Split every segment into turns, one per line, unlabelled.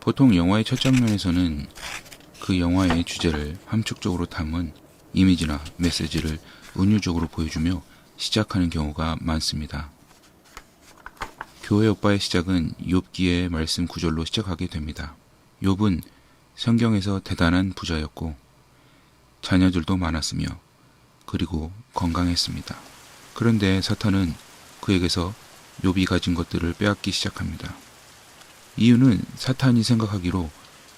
보통 영화의 첫 장면에서는 그 영화의 주제를 함축적으로 담은 이미지나 메시지를 은유적으로 보여주며 시작하는 경우가 많습니다. 교회 오빠의 시작은 욥기의 말씀 구절로 시작하게 됩니다. 욥은 성경에서 대단한 부자였고 자녀들도 많았으며 그리고 건강했습니다. 그런데 사탄은 그에게서 욥이 가진 것들을 빼앗기 시작합니다. 이유는 사탄이 생각하기로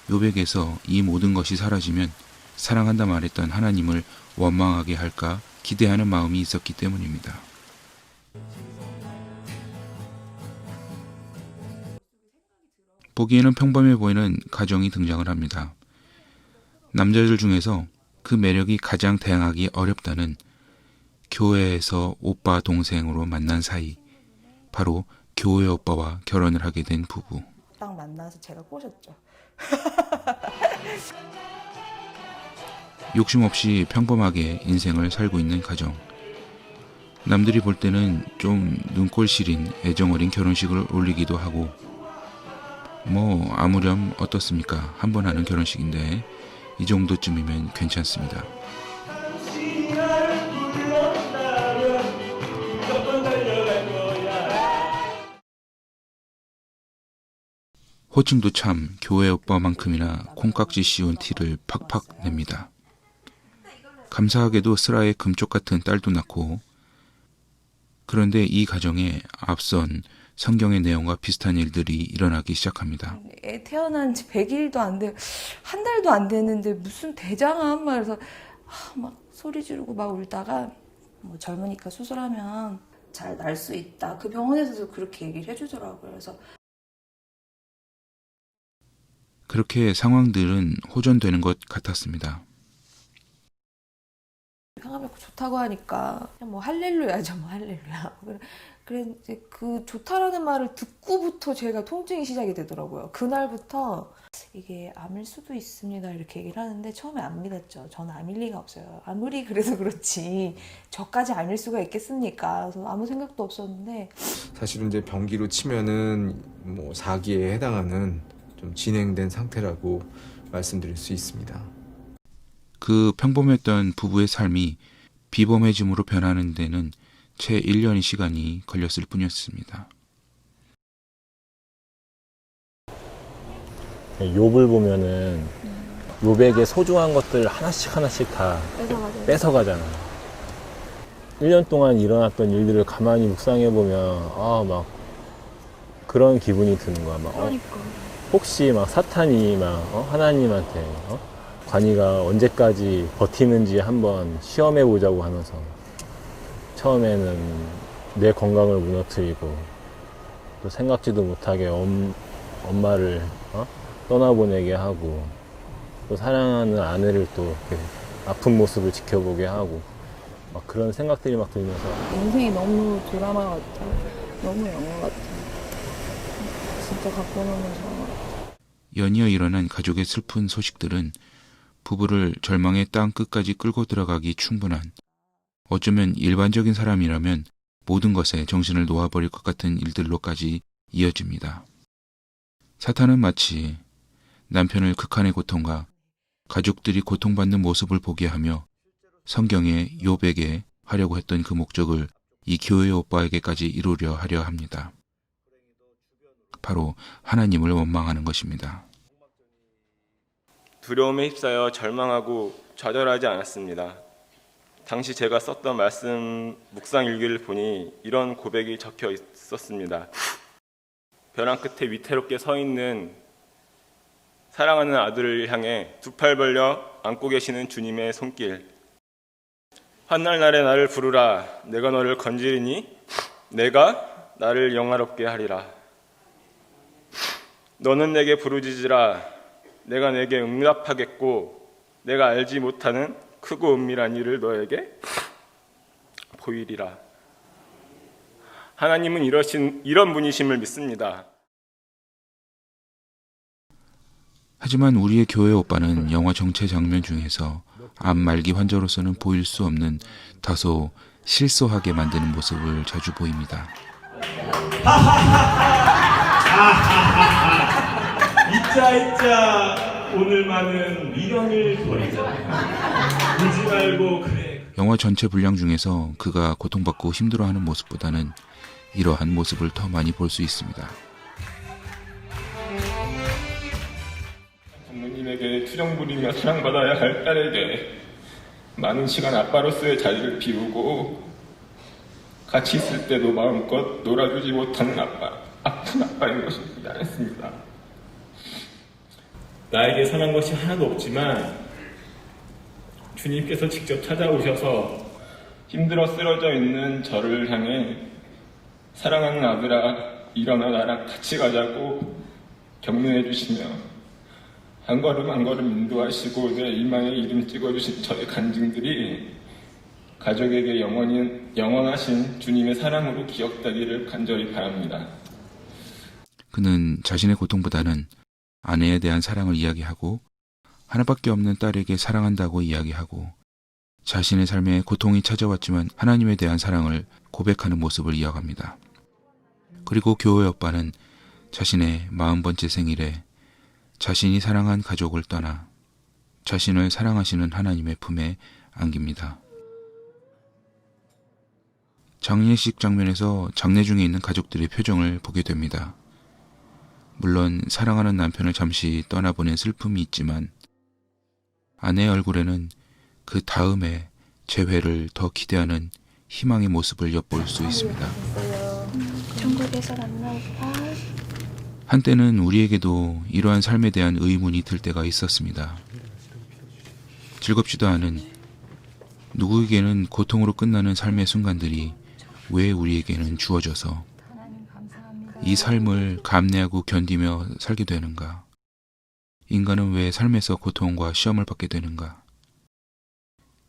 욥에게서 이 모든 것이 사라지면 사랑한다 말했던 하나님을 원망하게 할까 기대하는 마음이 있었기 때문입니다. 보기에는 평범해 보이는 가정이 등장을 합니다. 남자들 중에서 그 매력이 가장 대항하기 어렵다는 교회에서 오빠 동생으로 만난 사이, 바로 교회 오빠와 결혼을 하게 된 부부.
딱 만나서 제가 꼬셨죠.
욕심 없이 평범하게 인생을 살고 있는 가정. 남들이 볼 때는 좀 눈꼴 시린 애정어린 결혼식을 올리기도 하고 뭐 아무렴 어떻습니까? 한 번 하는 결혼식인데 이 정도쯤이면 괜찮습니다. 호칭도 참 교회 오빠만큼이나 콩깍지 씌운 티를 팍팍 냅니다. 감사하게도 슬아의 금쪽 같은 딸도 낳고, 그런데 이 가정에 앞선 성경의 내용과 비슷한 일들이 일어나기 시작합니다.
애 태어난 지 100일도 안 돼, 한 달도 안 됐는데 무슨 대장암 말해서 막 소리 지르고 막 울다가 뭐 젊으니까 수술하면 잘 날 수 있다. 그 병원에서도 그렇게 얘기를 해주더라고요. 그래서
그렇게 상황들은 호전되는 것 같았습니다.
상암이 좋다고 하니까 그냥 뭐 할렐루야죠, 뭐 할렐루야. 그래 이제 그 좋다라는 말을 듣고부터 제가 통증이 시작이 되더라고요. 그날부터 이게 암일 수도 있습니다 이렇게 얘기를 하는데 처음에 안 믿었죠. 저는 암일 리가 없어요. 아무리 그래서 그렇지 저까지 암일 수가 있겠습니까? 그래서 아무 생각도 없었는데
사실은 이제 병기로 치면은 뭐 4기에 해당하는 좀 진행된 상태라고 말씀드릴 수 있습니다.
그 평범했던 부부의 삶이 비범해짐으로 변하는 데는 채 1년의 시간이 걸렸을 뿐이었습니다.
욥을 보면은 욥에게 소중한 것들 하나씩 다 뺏어가잖아. 1년 동안 일어났던 일들을 가만히 묵상해보면 막 그런 기분이 드는 거야. 막 혹시 막 사탄이 막 하나님한테 관이가 언제까지 버티는지 한번 시험해보자고 하면서 처음에는 내 건강을 무너뜨리고 또 생각지도 못하게 엄마를 떠나보내게 하고 또 사랑하는 아내를 또 이렇게 아픈 모습을 지켜보게 하고 막 그런 생각들이 막 들면서
인생이 너무 드라마 같아. 너무 영화 같아. 진짜 갖고 노는 영화.
연이어 일어난 가족의 슬픈 소식들은 부부를 절망의 땅 끝까지 끌고 들어가기 충분한, 어쩌면 일반적인 사람이라면 모든 것에 정신을 놓아버릴 것 같은 일들로까지 이어집니다. 사탄은 마치 남편을 극한의 고통과 가족들이 고통받는 모습을 보게 하며 성경의 욥에게 하려고 했던 그 목적을 이 교회 오빠에게까지 이루려 하려 합니다. 바로 하나님을 원망하는 것입니다.
두려움에 휩싸여 절망하고 좌절하지 않았습니다. 당시 제가 썼던 말씀 묵상 일기를 보니 이런 고백이 적혀 있었습니다. 벼랑 끝에 위태롭게 서 있는 사랑하는 아들을 향해 두 팔 벌려 안고 계시는 주님의 손길. 환난 날에 나를 부르라. 내가 너를 건지리니 내가 나를 영화롭게 하리라. 너는 내게 부르짖으라. 내가 내게 응답하겠고 내가 알지 못하는 크고 은밀한 일을 너에게 보이리라. 하나님은 이런 분이심을 믿습니다.
하지만 우리의 교회 오빠는 영화 정체 장면 중에서 암 말기 환자로서는 보일 수 없는 다소 실소하게 만드는 모습을 자주 보입니다.
진짜
살짝 오늘만은 미련을 버리자. 울지 말고 그래.
영화 전체 분량 중에서 그가 고통받고 힘들어하는 모습보다는 이러한 모습을 더 많이 볼 수 있습니다.
부모님에게 투정 부리며 사랑받아야 할 딸에게 많은 시간 아빠로서의 자리를 비우고 같이 있을 때도 마음껏 놀아주지 못하는 아픈 아빠인 것이 미안했습니다. 나에게 선한 것이 하나도 없지만 주님께서 직접 찾아오셔서 힘들어 쓰러져 있는 저를 향해 사랑하는 아들아 일어나 나랑 같이 가자고 격려해 주시며 한 걸음 한 걸음 인도하시고 내 이마에 이름 찍어주신 저의 간증들이 가족에게 영원하신 주님의 사랑으로 기억되기를 간절히 바랍니다.
그는 자신의 고통보다는 아내에 대한 사랑을 이야기하고 하나밖에 없는 딸에게 사랑한다고 이야기하고 자신의 삶에 고통이 찾아왔지만 하나님에 대한 사랑을 고백하는 모습을 이어갑니다. 그리고 교회 오빠는 자신의 40번째 생일에 자신이 사랑한 가족을 떠나 자신을 사랑하시는 하나님의 품에 안깁니다. 장례식 장면에서 장례 중에 있는 가족들의 표정을 보게 됩니다. 물론 사랑하는 남편을 잠시 떠나보낸 슬픔이 있지만 아내의 얼굴에는 그 다음에 재회를 더 기대하는 희망의 모습을 엿볼 수 있습니다.
천국에서 만나오빠.
한때는 우리에게도 이러한 삶에 대한 의문이 들 때가 있었습니다. 즐겁지도 않은, 누구에게는 고통으로 끝나는 삶의 순간들이 왜 우리에게는 주어져서 이 삶을 감내하고 견디며 살게 되는가? 인간은 왜 삶에서 고통과 시험을 받게 되는가?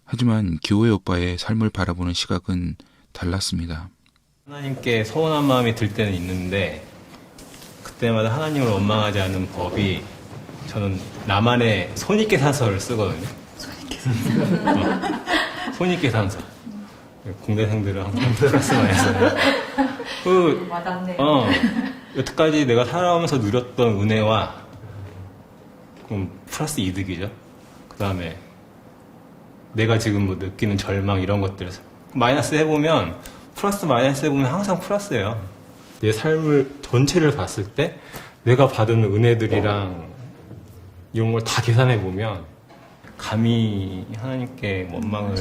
하지만 교회 오빠의 삶을 바라보는 시각은 달랐습니다.
하나님께 서운한 마음이 들 때는 있는데 그때마다 하나님을 원망하지 않는 법이 저는 나만의 손익계산서를 쓰거든요. 손익계산서. 공대생들은 항상 플러스 마이너스.
와닿네.
여태까지 내가 살아오면서 누렸던 은혜와 플러스 이득이죠. 그 다음에 내가 지금 뭐 느끼는 절망 이런 것들을 마이너스 해보면 플러스 마이너스 해보면 항상 플러스예요. 내 삶을 전체를 봤을 때 내가 받은 은혜들이랑 이런 걸 다 계산해보면 감히 하나님께 원망을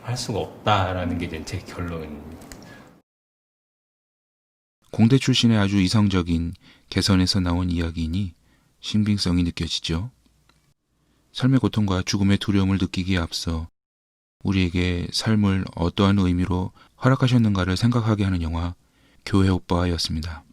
할 수가 없다라는 게 이제 제 결론입니다.
공대 출신의 아주 이성적인 개선에서 나온 이야기이니 신빙성이 느껴지죠. 삶의 고통과 죽음의 두려움을 느끼기에 앞서 우리에게 삶을 어떠한 의미로 허락하셨는가를 생각하게 하는 영화 교회 오빠였습니다.